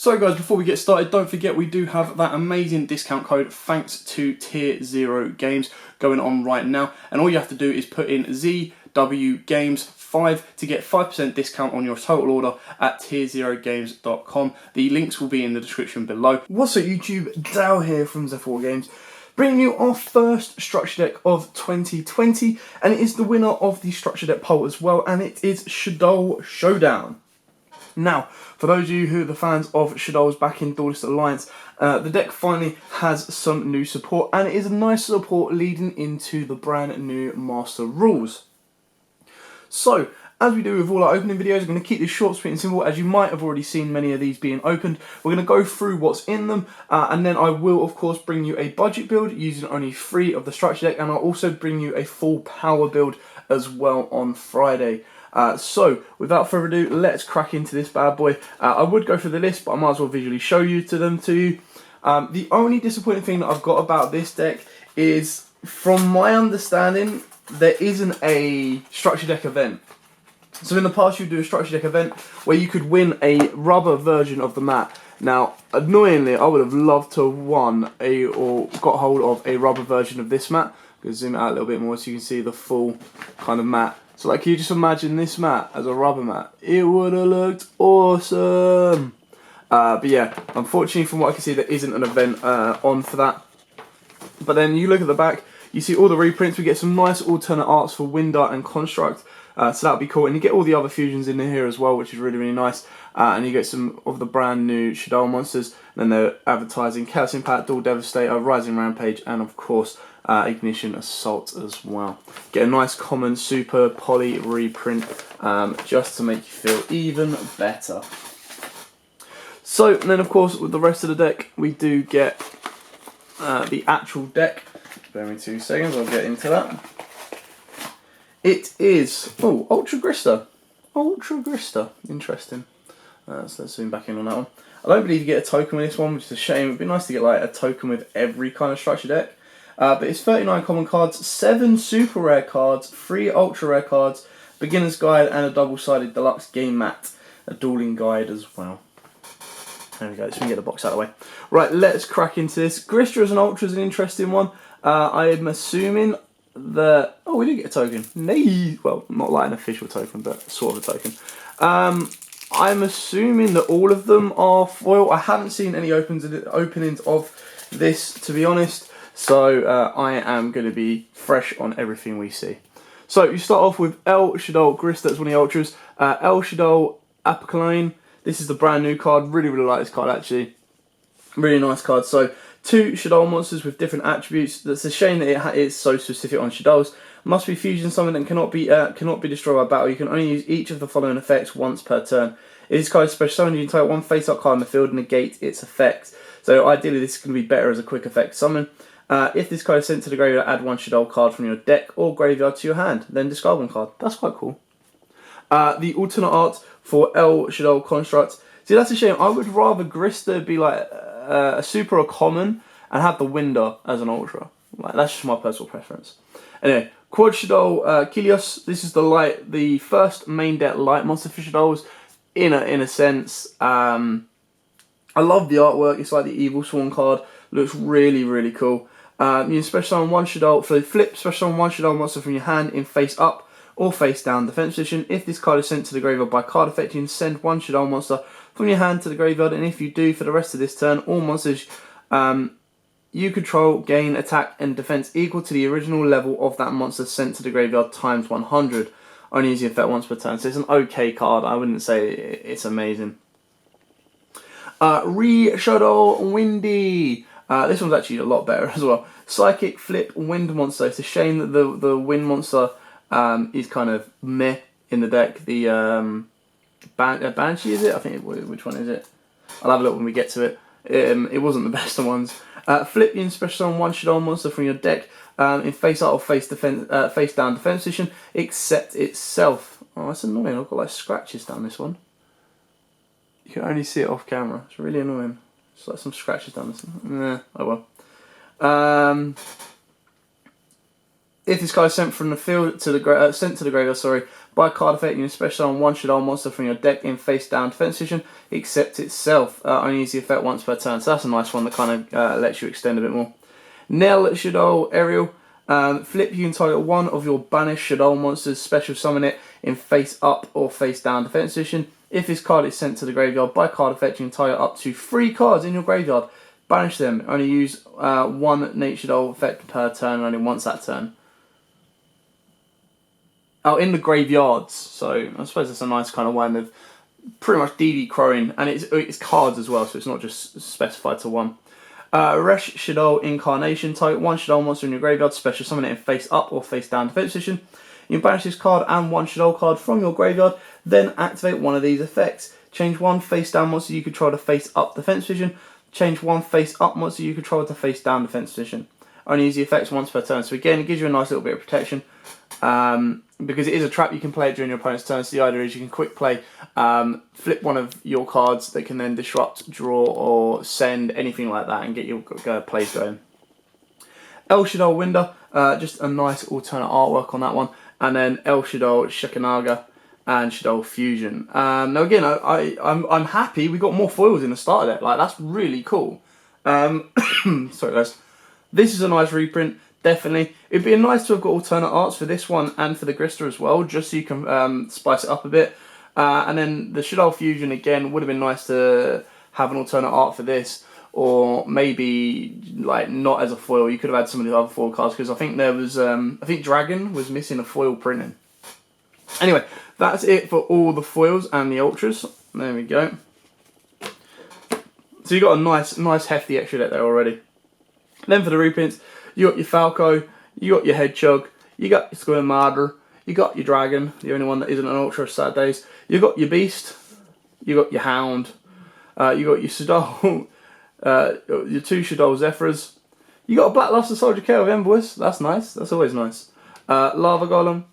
So guys, before we get started, don't forget we do have that amazing discount code thanks to Tier 0 Games going on right now. And all you have to do is put in ZW Games 5 to get 5% discount on your total order at tier0games.com. The links will be in the description below. What's up YouTube, Dal here from Z4 Games, bringing you our first structure deck of 2020, and it is the winner of the structure deck poll as well, and it is Shaddoll Showdown. Now, for those of you who are the fans of Shaddolls back in Duelist Alliance, the deck finally has some new support, and it is a nice support leading into the brand new Master Rules. So, as we do with all our opening videos, I'm going to keep this short, sweet and simple, as you might have already seen many of these being opened. We're going to go through what's in them, and then I will of course bring you a budget build using only 3 of the structure deck, and I'll also bring you a full power build as well on Friday. So, without further ado, let's crack into this bad boy. I would go through the list, but I might as well visually show them to you. The only disappointing thing that I've got about this deck is, from my understanding, there isn't a structure deck event. So in the past, you would do a structure deck event where you could win a rubber version of the mat. Now, annoyingly, I would have loved to have won or got hold of a rubber version of this mat. I'm going to zoom it out a little bit more so you can see the full kind of mat. So like, can you just imagine this mat as a rubber mat? It would have looked awesome. But yeah, unfortunately from what I can see, there isn't an event on for that. But then you look at the back, you see all the reprints. We get some nice alternate arts for Wind Art and Construct. So that'll be cool. And you get all the other fusions in here as well, which is really, really nice. And you get some of the brand new Shaddoll monsters. And then they're advertising Chaos Impact, Dual Devastator, Rising Rampage, and of course, Ignition Assault as well. Get a nice common super poly reprint just to make you feel even better. So, and then of course with the rest of the deck we do get the actual deck. Bear me 2 seconds, I'll get into that. It is, oh, Ultra Grista. Ultra Grista, interesting. So let's zoom back in on that one. I don't believe you get a token with this one, which is a shame. It'd be nice to get like a token with every kind of structure deck. But it's 39 common cards, 7 super rare cards, 3 ultra rare cards, beginner's guide, and a double-sided deluxe game mat, a dueling guide as well. There we go, so we can get the box out of the way. Right, let's crack into this. Grista as an ultra is an interesting one. I am assuming that, oh, we did get a token. Nay, well, not like an official token, but sort of a token. I'm assuming that all of them are foil. I haven't seen any openings of this, to be honest. So I am going to be fresh on everything we see. So you start off with El Shaddoll Grista, that's one of the ultras. El Shaddoll Apocalypse. This is the brand new card. Really, really like this card actually. Really nice card. So 2 Shaddoll monsters with different attributes. That's a shame that it is so specific on Shaddolls. Must be fusion summon and cannot be destroyed by battle. You can only use each of the following effects once per turn. If this card is special summon, you can type 1 face-up card in the field and negate its effect. So ideally this is going to be better as a quick effect summon. If this card is sent to the graveyard, add 1 Shaddoll card from your deck or graveyard to your hand, then discard 1 card. That's quite cool. The alternate art for El Shaddoll Construct. See, that's a shame. I would rather Grista be like a super or common and have the Winder as an ultra. Like, that's just my personal preference. Anyway, Quad Shaddoll YUGIOH. This is the first main deck light monster for Shaddolls in a sense. I love the artwork. It's like the Evil Sworn card. Looks really, really cool. You can special summon 1 Shaddoll, for the flip, special summon 1 Shaddoll monster from your hand in face up or face down defense position. If this card is sent to the graveyard by card effect, you can send 1 Shaddoll monster from your hand to the graveyard, and if you do, for the rest of this turn, all monsters you control gain attack and defense equal to the original level of that monster sent to the graveyard times 100. Only using effect once per turn, so it's an okay card. I wouldn't say it's amazing. Shaddoll Windy. This one's actually a lot better as well. Psychic Flip Wind Monster. It's a shame that the Wind Monster is kind of meh in the deck. The Banshee, is it? I think, which one is it? I'll have a look when we get to it. It wasn't the best of ones. Flip, you can special summon 1 Shaddoll monster from your deck in face up or face down defense position, except itself. Oh, that's annoying. I've got like scratches down this one. You can only see it off camera. It's really annoying. It's like some scratches down this one. Oh well. If this guy is sent from the field to the graveyard, By card effect, you can special summon one Shaddoll monster from your deck in face down defense position, except itself. Only use the effect once per turn, so that's a nice one that kind of lets you extend a bit more. Nail Shaddoll Aerial. Flip, you can target one of your banished Shaddoll monsters, special summon it in face up or face down defense position. If this card is sent to the graveyard by card effect, you can target up to 3 cards in your graveyard. Banish them. Only use one Nature Shaddoll effect per turn, only once that turn. Oh, in the graveyards. So I suppose that's a nice kind of one of pretty much DD crowing, and it's cards as well, so it's not just specified to one. Resh Shaddoll Incarnation. Target one Shaddoll monster in your graveyard, special summon it in face up or face down defense position. You can banish this card and one Shaddoll card from your graveyard, then activate one of these effects. Change one face down monster you control to face up defense position. Change one face up monster you control to face down defense position. Only use the effects once per turn. So again, it gives you a nice little bit of protection. Because it is a trap, you can play it during your opponent's turn. So the idea is you can quick play, flip one of your cards that can then disrupt, draw, or send, anything like that, and get your plays going. El Shaddoll Winder, just a nice alternate artwork on that one. And then El Shaddoll Shekinaga and Shaddoll Fusion. Now again, I'm happy we got more foils in the starter deck. Like, that's really cool. Sorry guys. This is a nice reprint, definitely. It'd be nice to have got alternate arts for this one and for the Grista as well, just so you can spice it up a bit. And then the Shaddoll Fusion, again, would have been nice to have an alternate art for this, or maybe like not as a foil. You could have had some of the other foil cards, because I think there was, I think Dragon was missing a foil printing. Anyway, that's it for all the foils and the ultras. There we go. So you got a nice hefty extra deck there already. Then for the reprints, you got your Falco, you got your Hedgehog, you got your Squirmarder, you got your Dragon, the only one that isn't an Ultra Saturdays, you got your Beast, you got your Hound, you got your Shaddoll, your 2 Shaddoll Zephyrs, you got a Black Luster Soldier K of Envoys, that's nice, that's always nice. Lava Golem,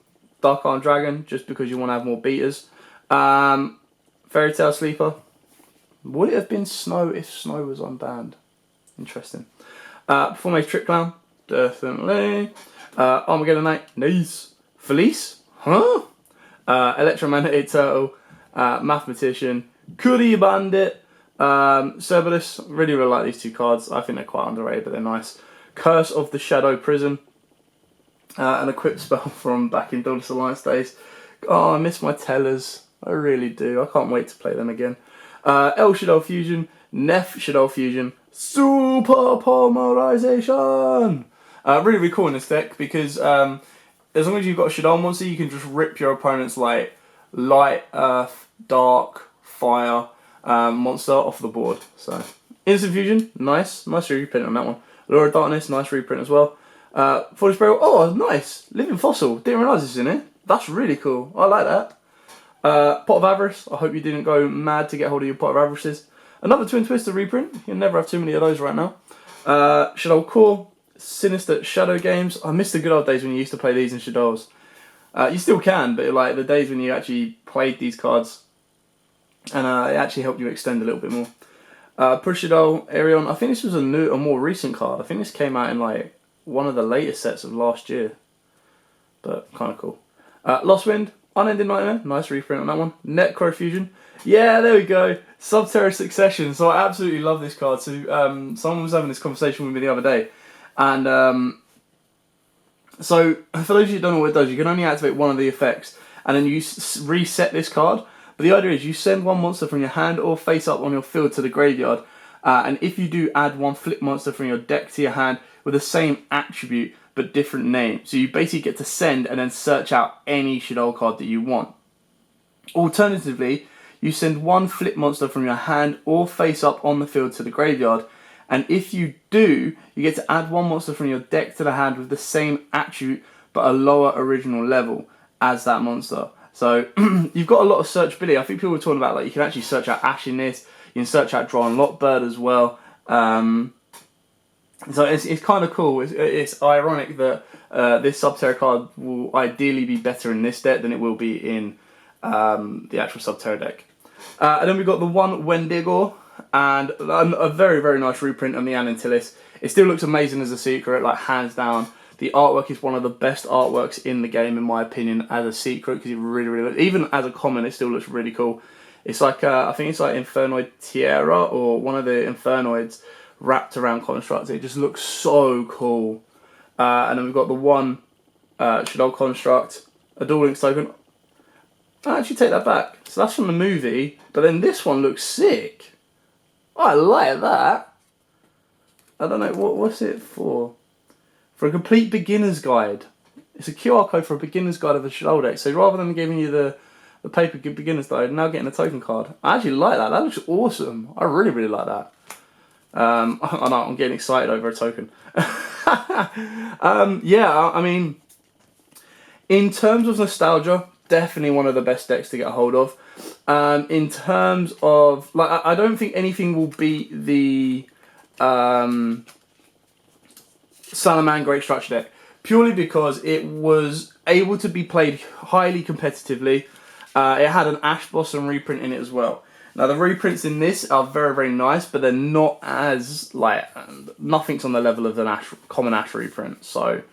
Dark Iron Dragon, just because you want to have more beaters. Fairy Tail Sleeper. Would it have been Snow if Snow was unbanned? Interesting. Performance Trick Clown, definitely. Armageddon Knight, nice. Felice, huh? Electromagnetic Turtle, Mathematician, Curry Bandit, Cerberus. Really like these 2 cards. I think they're quite underrated, but they're nice. Curse of the Shadow Prison, an equipped spell from back in Dauntless Alliance days. Oh, I miss my Tellers. I really do. I can't wait to play them again. El Shaddoll Fusion, Neff Shaddoll Fusion, Super Polymerization. Really, really cool in this deck, because as long as you've got a Shaddoll monster, you can just rip your opponent's like light, earth, dark, fire monster off the board. So Instant Fusion, nice reprint on that one. Lure of Darkness, nice reprint as well. Forest Burial, oh nice, Living Fossil. Didn't realise this is in it. That's really cool. I like that. Pot of Avarice. I hope you didn't go mad to get hold of your Pot of Avarices. Another Twin Twister reprint. You'll never have too many of those right now. Shaddoll Core, Sinister Shadow Games. I miss the good old days when you used to play these in Shaddolls. You still can, but like the days when you actually played these cards, and it actually helped you extend a little bit more. Push Shaddoll Aerion. I think this was a more recent card. I think this came out in like one of the latest sets of last year, but kind of cool. Lost Wind, Unending Nightmare, nice reprint on that one. Necro Fusion, yeah, there we go. Subterra Succession. So I absolutely love this card. So someone was having this conversation with me the other day, and so for those of you who don't know what it does, you can only activate one of the effects, and then you reset this card. But the idea is you send one monster from your hand or face up on your field to the graveyard, and if you do, add one flip monster from your deck to your hand with the same attribute but different name. So you basically get to send and then search out any Shaddoll card that you want. Alternatively, you send one flip monster from your hand or face up on the field to the graveyard, and if you do, you get to add one monster from your deck to the hand with the same attribute but a lower original level as that monster. So you've got a lot of searchability. I think people were talking about like you can actually search out Ash in this. You can search out Draw and Lockbird as well. So it's kind of cool. It's ironic that this Subterra card will ideally be better in this deck than it will be in the actual Subterra deck. And then we've got the one Wendigo, and a very, very nice reprint of the Anantillis. It still looks amazing as a secret, like hands down The artwork is one of the best artworks in the game, in my opinion, as a secret, because it really, even as a common, it still looks really cool. It's like, I think it's like Infernoid Tierra, or one of the Infernoids wrapped around Construct. It just looks so cool. And then we've got the one Shaddoll Construct, a Duel Links token. I actually take that back. So that's from the movie, but then this one looks sick. Oh, I like that. I don't know, what's it for? For a complete beginner's guide. It's a QR code for a beginner's guide of the Shaddoll deck. So rather than giving you the paper beginner's guide, now getting a token card. I actually like that. That looks awesome. I really like that. I know, I'm getting excited over a token. Yeah, I mean, in terms of nostalgia, definitely one of the best decks to get a hold of. In terms of, like, I don't think anything will beat the Salaman Great Structure deck, purely because it was able to be played highly competitively. It had an Ash Blossom reprint in it as well. Now the reprints in this are very nice, but they're not as, like, nothing's on the level of an common Ash reprint. So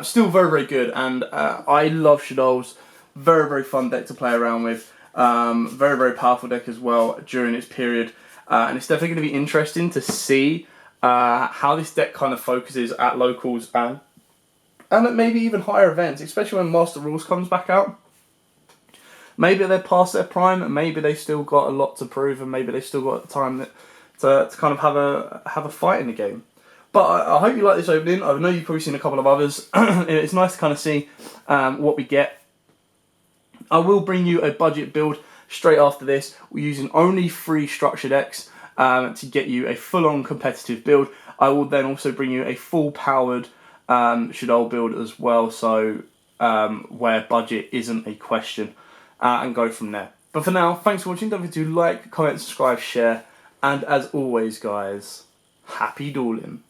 still very good, and I love Shaddolls. Very fun deck to play around with. Very powerful deck as well during its period, and it's definitely going to be interesting to see how this deck kind of focuses at locals and at maybe even higher events, especially when Master Rules comes back out. Maybe they're past their prime, and maybe they still got a lot to prove, and maybe they still got time to kind of have a fight in the game. But I hope you like this opening. I know you've probably seen a couple of others. It's nice to kind of see what we get. I will bring you a budget build straight after this. We're using only 3 structure decks to get you a full-on competitive build. I will then also bring you a full-powered Shaddoll build as well, so where budget isn't a question, and go from there. But for now, thanks for watching. Don't forget to like, comment, subscribe, share, and as always, guys, happy dueling.